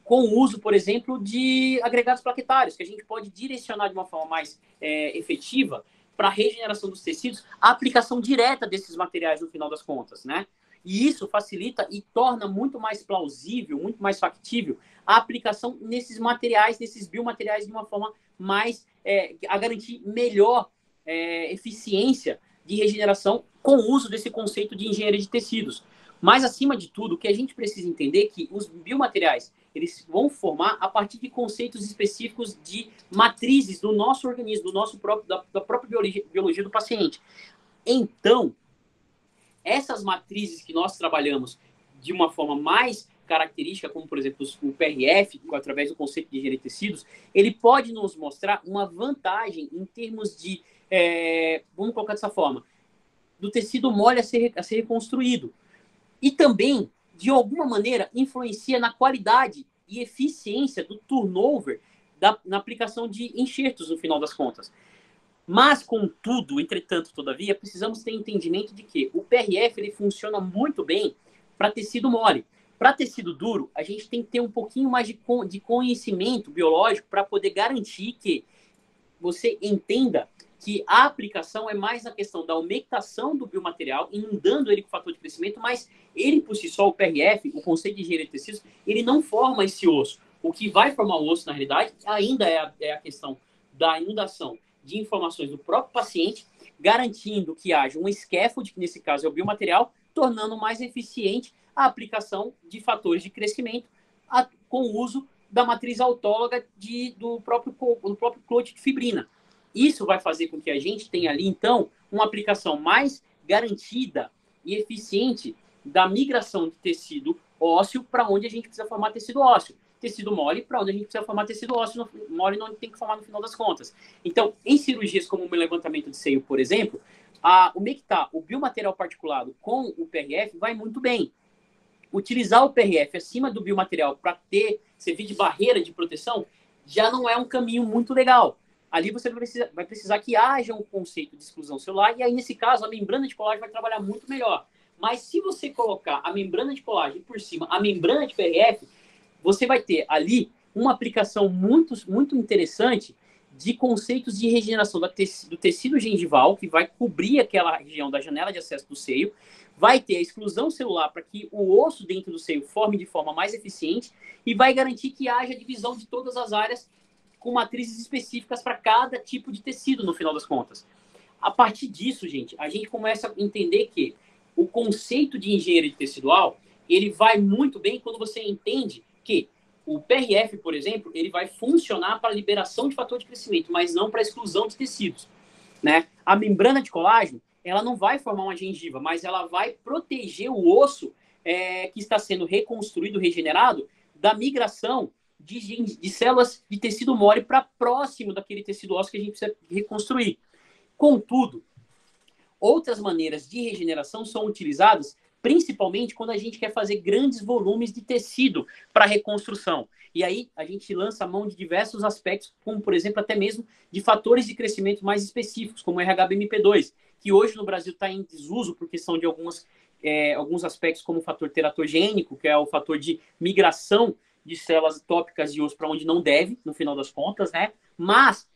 com o uso, por exemplo, de agregados plaquetários, que a gente pode direcionar de uma forma mais efetiva para a regeneração dos tecidos, a aplicação direta desses materiais no final das contas, né? E isso facilita e torna muito mais plausível, muito mais factível a aplicação nesses materiais, nesses biomateriais, de uma forma mais a garantir melhor eficiência de regeneração com o uso desse conceito de engenharia de tecidos. Mas, acima de tudo, o que a gente precisa entender é que os biomateriais eles vão formar a partir de conceitos específicos de matrizes do nosso organismo, da própria biologia do paciente. Então, essas matrizes que nós trabalhamos de uma forma mais característica, como, por exemplo, o PRF, através do conceito de engenharia de tecidos, ele pode nos mostrar uma vantagem em termos de, vamos colocar dessa forma, do tecido mole a ser reconstruído. E também, de alguma maneira, influencia na qualidade e eficiência do turnover na aplicação de enxertos, no final das contas. Mas, contudo, entretanto, todavia, precisamos ter entendimento de que o PRF ele funciona muito bem para tecido mole. Para tecido duro, a gente tem que ter um pouquinho mais de conhecimento biológico para poder garantir que você entenda que a aplicação é mais na questão da umectação do biomaterial, inundando ele com fator de crescimento, mas ele por si só, o PRF, o conceito de engenharia de tecidos, ele não forma esse osso. O que vai formar o osso, na realidade, ainda é a questão da inundação de informações do próprio paciente, garantindo que haja um scaffold, que nesse caso é o biomaterial, tornando mais eficiente a aplicação de fatores de crescimento com o uso da matriz autóloga do próprio clote de fibrina. Isso vai fazer com que a gente tenha ali, então, uma aplicação mais garantida e eficiente da migração de tecido ósseo para onde a gente precisa formar tecido ósseo. Tecido mole para onde a gente precisa formar tecido ósseo, mole não tem que formar no final das contas. Então, em cirurgias como o levantamento de seio, por exemplo, umectar o biomaterial particulado com o PRF vai muito bem. Utilizar o PRF acima do biomaterial para servir de barreira de proteção já não é um caminho muito legal. ali você vai precisar que haja um conceito de exclusão celular, e aí, nesse caso, a membrana de colagem vai trabalhar muito melhor. Mas se você colocar a membrana de colagem por cima, a membrana de PRF, você vai ter ali uma aplicação muito, muito interessante de conceitos de regeneração do tecido gengival, que vai cobrir aquela região da janela de acesso do seio, vai ter a exclusão celular para que o osso dentro do seio forme de forma mais eficiente e vai garantir que haja divisão de todas as áreas com matrizes específicas para cada tipo de tecido, no final das contas. A partir disso, gente, a gente começa a entender que o conceito de engenharia tecidual, ele vai muito bem quando você entende que o PRF, por exemplo, ele vai funcionar para a liberação de fator de crescimento, mas não para a exclusão de tecidos, né? A membrana de colágeno, ela não vai formar uma gengiva, mas ela vai proteger o osso que está sendo reconstruído, regenerado, da migração de células de tecido mole para próximo daquele tecido ósseo que a gente precisa reconstruir. Contudo, outras maneiras de regeneração são utilizadas principalmente quando a gente quer fazer grandes volumes de tecido para reconstrução. E aí a gente lança a mão de diversos aspectos, como, por exemplo, até mesmo de fatores de crescimento mais específicos, como o RHBMP2, que hoje no Brasil está em desuso por questão de alguns aspectos, como o fator teratogênico, que é o fator de migração de células tópicas de osso para onde não deve, no final das contas, né? Mas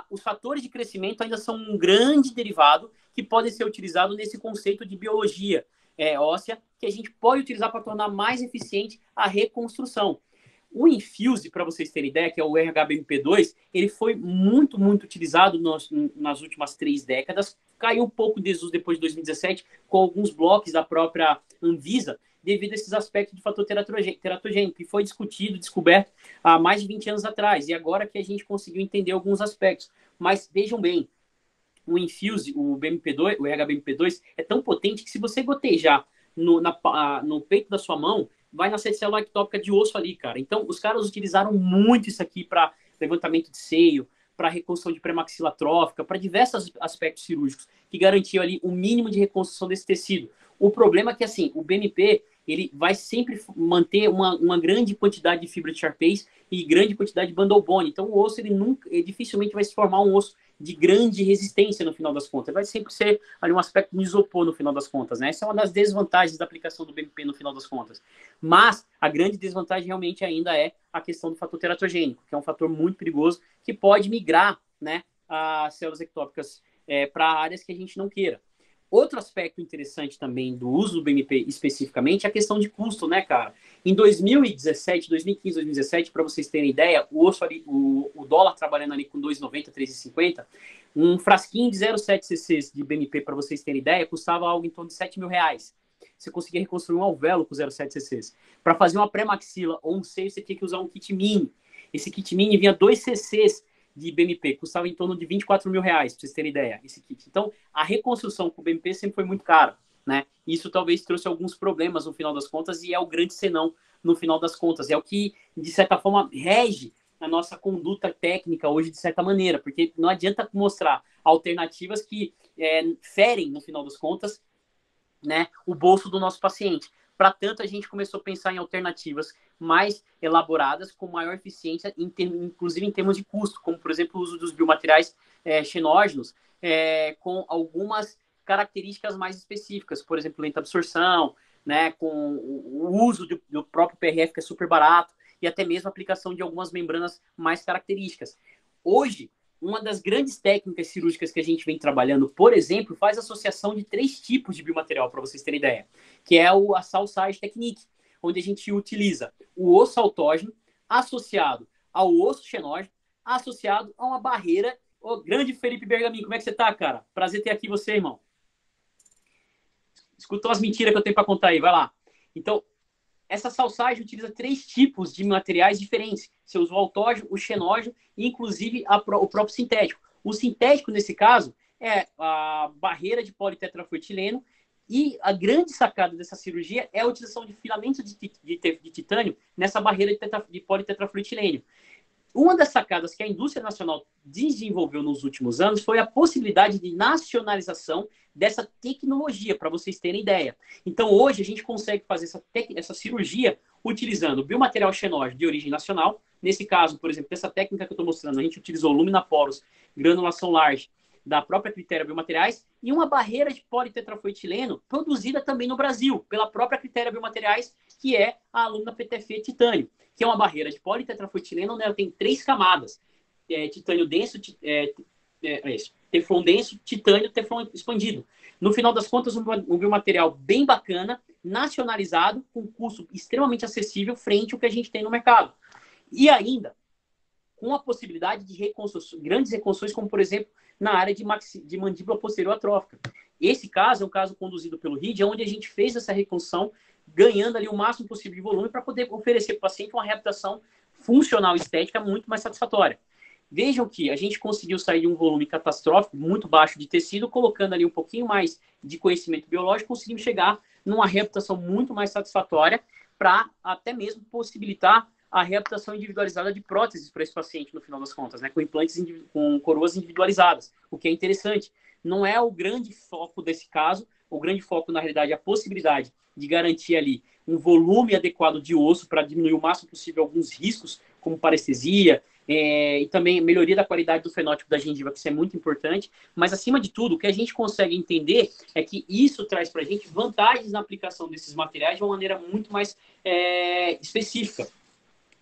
os fatores de crescimento ainda são um grande derivado que pode ser utilizado nesse conceito de biologia óssea, que a gente pode utilizar para tornar mais eficiente a reconstrução. O Infuse, para vocês terem ideia, que é o RHBMP2, ele foi muito, muito utilizado nas últimas 3 décadas, caiu um pouco em desuso depois de 2017, com alguns blocos da própria Anvisa, devido a esses aspectos de fator teratogênico, que foi discutido, descoberto há mais de 20 anos atrás, e agora que a gente conseguiu entender alguns aspectos. Mas vejam bem, o Infuse, o BMP2, o RHBMP2, é tão potente que se você gotejar no peito da sua mão, vai nascer célula ectópica de osso ali, cara. Então, os caras utilizaram muito isso aqui para levantamento de seio, para reconstrução de pré-maxila trófica, para diversos aspectos cirúrgicos, que garantiam ali o mínimo de reconstrução desse tecido. O problema é que, assim, o BMP, ele vai sempre manter uma grande quantidade de fibra de Sharpei e grande quantidade de bundle bone. Então, o osso, ele dificilmente vai se formar um osso de grande resistência no final das contas. Vai sempre ser ali um aspecto de isopor no final das contas, né? Essa é uma das desvantagens da aplicação do BMP no final das contas. Mas a grande desvantagem realmente ainda é a questão do fator teratogênico, que é um fator muito perigoso que pode migrar, né, as células ectópicas para áreas que a gente não queira. Outro aspecto interessante também do uso do BMP especificamente é a questão de custo, né, cara? Em 2017, 2015, 2017, para vocês terem ideia, o dólar trabalhando ali com 2,90, 3,50, um frasquinho de 0,7 cc de BMP, para vocês terem ideia, custava algo em torno de R$7.000. Você conseguia reconstruir um alvéolo com 0,7 cc. Para fazer uma pré-maxila ou um seio, você tinha que usar um kit mini. Esse kit mini vinha 2 cc's de BMP, custava em torno de R$24.000, para vocês terem ideia, esse kit. Então, a reconstrução com o BMP sempre foi muito cara, né? Isso talvez trouxe alguns problemas no final das contas e é o grande senão no final das contas. É o que, de certa forma, rege a nossa conduta técnica hoje, de certa maneira, porque não adianta mostrar alternativas que ferem, no final das contas, né, o bolso do nosso paciente. Para tanto, a gente começou a pensar em alternativas mais elaboradas, com maior eficiência, inclusive em termos de custo, como, por exemplo, o uso dos biomateriais xenógenos, com algumas características mais específicas, por exemplo, lenta absorção, né, com o uso do próprio PRF, que é super barato, e até mesmo a aplicação de algumas membranas mais características. Hoje, uma das grandes técnicas cirúrgicas que a gente vem trabalhando, por exemplo, faz associação de 3 tipos de biomaterial, para vocês terem ideia, que é a Salsage Technique, onde a gente utiliza o osso autógeno associado ao osso xenógeno, associado a uma barreira. Ô, grande Felipe Bergamin, como é que você tá, cara? Prazer ter aqui você, irmão. Escutou as mentiras que eu tenho para contar aí, vai lá. Então, essa salsagem utiliza 3 tipos de materiais diferentes. Você usa o autógeno, o xenógeno e, inclusive, o próprio sintético. O sintético, nesse caso, é a barreira de politetrafluetileno. E a grande sacada dessa cirurgia é a utilização de filamentos de titânio nessa barreira de politetrafluetilênio. Uma das sacadas que a indústria nacional desenvolveu nos últimos anos foi a possibilidade de nacionalização dessa tecnologia, para vocês terem ideia. Então, hoje, a gente consegue fazer essa cirurgia utilizando biomaterial xenógeno de origem nacional, Nesse caso, por exemplo, dessa técnica que eu estou mostrando, a gente utilizou luminaporos, granulação large, da própria Critéria Biomateriais, e uma barreira de politetrafoetileno produzida também no Brasil, pela própria Critéria Biomateriais, que é a alumina PTFE Titânio, que é uma barreira de politetrafoetileno, né? Ela tem 3 camadas, titânio denso, teflon denso, titânio, teflon expandido. No final das contas, um biomaterial bem bacana, nacionalizado, com custo extremamente acessível frente ao que a gente tem no mercado. E ainda, com a possibilidade de grandes reconstruções, como, por exemplo, na área de mandíbula posterior atrófica. Esse caso é um caso conduzido pelo RID, onde a gente fez essa reconstrução, ganhando ali o máximo possível de volume para poder oferecer para o paciente uma reabilitação funcional e estética muito mais satisfatória. Vejam que a gente conseguiu sair de um volume catastrófico, muito baixo de tecido, colocando ali um pouquinho mais de conhecimento biológico, conseguimos chegar numa reabilitação muito mais satisfatória para até mesmo possibilitar a reabilitação individualizada de próteses para esse paciente, no final das contas, né? Com implantes, com coroas individualizadas, o que é interessante. Não é o grande foco desse caso, o grande foco, na realidade, é a possibilidade de garantir ali um volume adequado de osso para diminuir o máximo possível alguns riscos, como parestesia, e também melhoria da qualidade do fenótipo da gengiva, que isso é muito importante. Mas, acima de tudo, o que a gente consegue entender é que isso traz para a gente vantagens na aplicação desses materiais de uma maneira muito mais específica.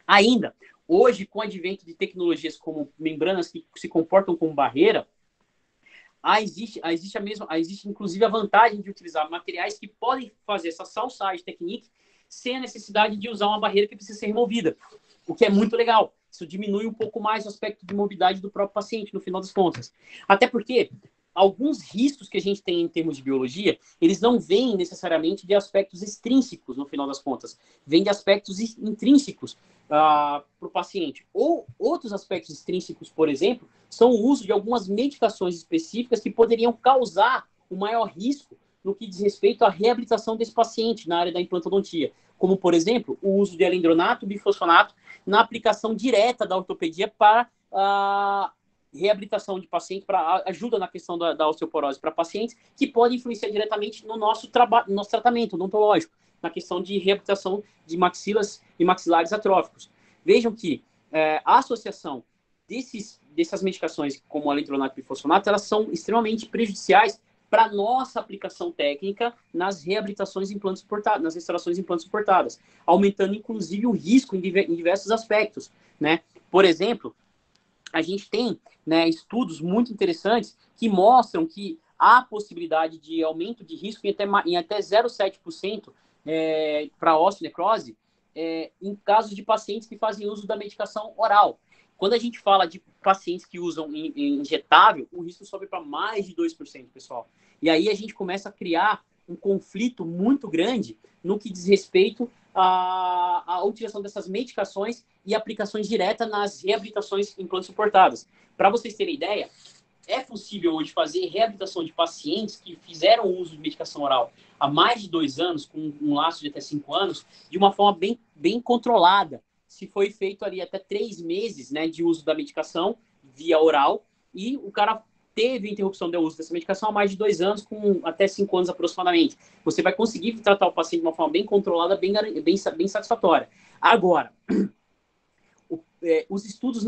Ainda, hoje, com o advento de tecnologias como membranas que se comportam como barreira, existe inclusive a vantagem de utilizar materiais que podem fazer essa salsage technique sem a necessidade de usar uma barreira que precisa ser removida, o que é muito legal. Isso diminui um pouco mais o aspecto de mobilidade do próprio paciente, no final das contas. Até porque alguns riscos que a gente tem em termos de biologia, eles não vêm necessariamente de aspectos extrínsecos, no final das contas. Vêm de aspectos intrínsecos para o paciente. Ou outros aspectos extrínsecos, por exemplo, são o uso de algumas medicações específicas que poderiam causar um maior risco no que diz respeito à reabilitação desse paciente na área da implantodontia. Como, por exemplo, o uso de alendronato, bifosfonato, na aplicação direta da ortopedia para reabilitação de paciente, para ajuda na questão da osteoporose para pacientes, que pode influenciar diretamente no nosso tratamento odontológico, na questão de reabilitação de maxilas e maxilares atróficos. Vejam que a associação dessas medicações, como o alendronato e bifosfonato, elas são extremamente prejudiciais para a nossa aplicação técnica nas reabilitações implantes suportadas, nas restaurações implantes suportadas, aumentando, inclusive, o risco em diversos aspectos, né? Por exemplo, a gente tem, né, estudos muito interessantes que mostram que há possibilidade de aumento de risco em até 0,7% para osteonecrose em casos de pacientes que fazem uso da medicação oral. Quando a gente fala de pacientes que usam injetável, o risco sobe para mais de 2%, pessoal. E aí a gente começa a criar um conflito muito grande no que diz respeito à utilização dessas medicações e aplicações diretas nas reabilitações implantes suportadas. Para vocês terem ideia, é possível hoje fazer reabilitação de pacientes que fizeram uso de medicação oral há mais de 2 anos, com um laço de até 5 anos, de uma forma bem controlada. Se foi feito ali até 3 meses, né, de uso da medicação via oral, e o cara teve interrupção do uso dessa medicação há mais de 2 anos, com até 5 anos aproximadamente. Você vai conseguir tratar o paciente de uma forma bem controlada, bem satisfatória. Agora, os estudos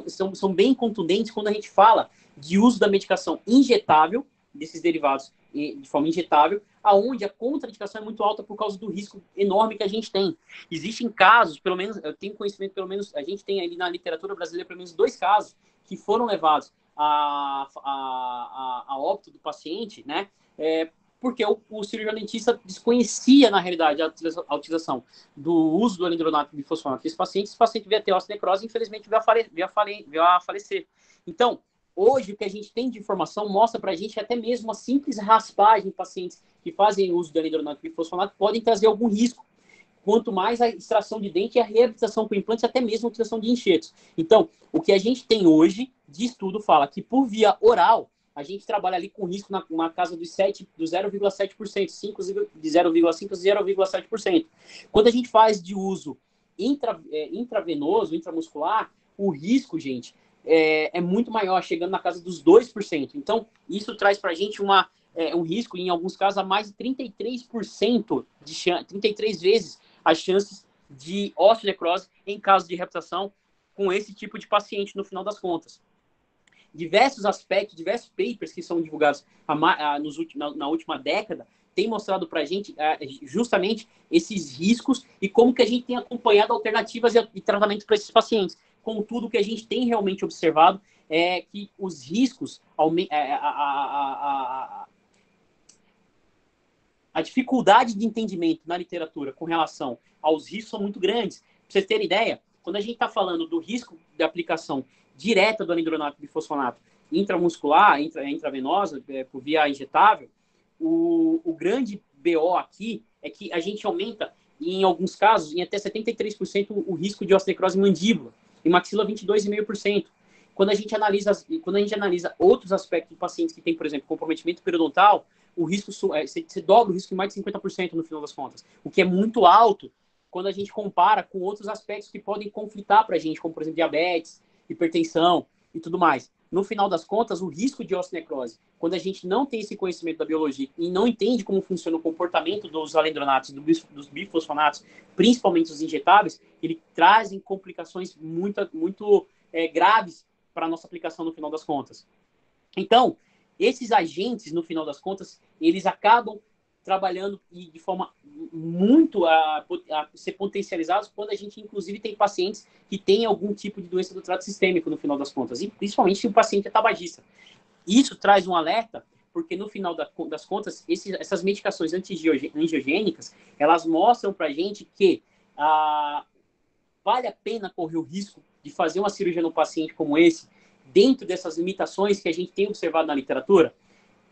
são bem contundentes quando a gente fala de uso da medicação injetável, desses derivados de forma injetável, aonde a contraindicação é muito alta por causa do risco enorme que a gente tem. Existem casos, pelo menos, eu tenho conhecimento, pelo menos, a gente tem ali na literatura brasileira pelo menos 2 casos que foram levados a óbito do paciente, né? Porque o cirurgião dentista desconhecia, na realidade, a utilização do uso do alendronato bifosfonato desse paciente. Esse paciente veio a ter osteonecrose e, infelizmente, veio a falecer. Então, hoje, o que a gente tem de informação mostra para a gente que até mesmo uma simples raspagem em pacientes que fazem uso do alendronato bifosfonato podem trazer algum risco. Quanto mais a extração de dente e a reabilitação com implantes, até mesmo a utilização de enxertos. Então, o que a gente tem hoje de estudo fala que por via oral, a gente trabalha ali com risco na casa do 0,7%, de 0,5% a 0,7%. Quando a gente faz de uso intravenoso, intramuscular, o risco, gente, é muito maior, chegando na casa dos 2%. Então, isso traz para a gente um risco, em alguns casos, a mais de 33%, 33 vezes as chances de osteonecrose em caso de reabilitação com esse tipo de paciente no final das contas. Diversos aspectos, diversos papers que são divulgados na última década têm mostrado para a gente justamente esses riscos e como que a gente tem acompanhado alternativas e tratamento para esses pacientes. Contudo, o que a gente tem realmente observado é que os riscos, a dificuldade de entendimento na literatura com relação aos riscos são muito grandes. Para vocês terem ideia, quando a gente está falando do risco de aplicação direta do alendronato bifosfonato intramuscular, intravenosa, por via injetável, o grande BO aqui é que a gente aumenta, em alguns casos, em até 73% o risco de osteocrose mandíbula, e maxila 22,5%. Quando a gente analisa outros aspectos de pacientes que têm, por exemplo, comprometimento periodontal, o risco você dobra o risco em mais de 50% no final das contas, o que é muito alto quando a gente compara com outros aspectos que podem conflitar para a gente, como, por exemplo, diabetes, hipertensão e tudo mais. No final das contas, o risco de osteonecrose, quando a gente não tem esse conhecimento da biologia e não entende como funciona o comportamento dos alendronatos, dos bifosfonatos, principalmente os injetáveis, ele trazem complicações muito graves para a nossa aplicação no final das contas. Então, esses agentes, no final das contas, eles acabam trabalhando de forma muito a ser potencializados quando a gente, inclusive, tem pacientes que têm algum tipo de doença do trato sistêmico, no final das contas, e principalmente se o paciente é tabagista. Isso traz um alerta, porque no final das contas, essas medicações angiogênicas, elas mostram para a gente que vale a pena correr o risco de fazer uma cirurgia no paciente como esse, dentro dessas limitações que a gente tem observado na literatura,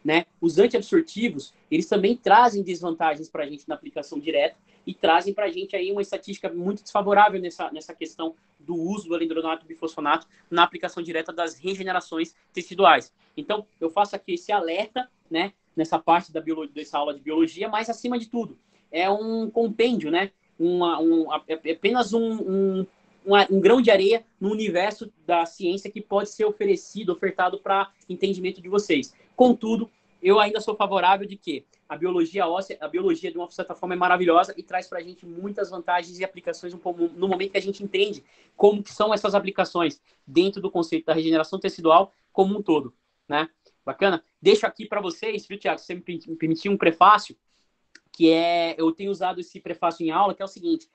né? Os antiabsortivos, eles também trazem desvantagens para a gente na aplicação direta e trazem para a gente aí uma estatística muito desfavorável nessa questão do uso do alendronato bifosfonato na aplicação direta das regenerações teciduais. Então, eu faço aqui esse alerta, né, nessa parte dessa aula de biologia, mas, acima de tudo, é um compêndio, né? É apenas um grão de areia no universo da ciência que pode ser ofertado para entendimento de vocês. Contudo, eu ainda sou favorável de que a biologia óssea, a biologia de uma certa forma é maravilhosa e traz para a gente muitas vantagens e aplicações no momento que a gente entende como que são essas aplicações dentro do conceito da regeneração tecidual como um todo, né? Bacana? Deixo aqui para vocês, viu, Tiago, se você me permitir um prefácio, eu tenho usado esse prefácio em aula, que é o seguinte: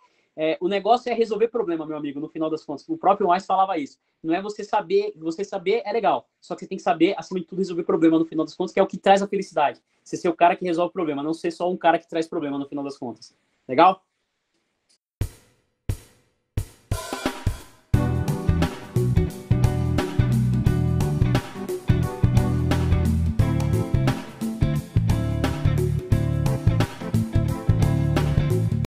o negócio é resolver problema, meu amigo, no final das contas. O próprio Einstein falava isso. Não é você saber é legal. Só que você tem que saber, acima de tudo, resolver problema no final das contas, que é o que traz a felicidade. Você ser o cara que resolve o problema, não ser só um cara que traz problema no final das contas. Legal?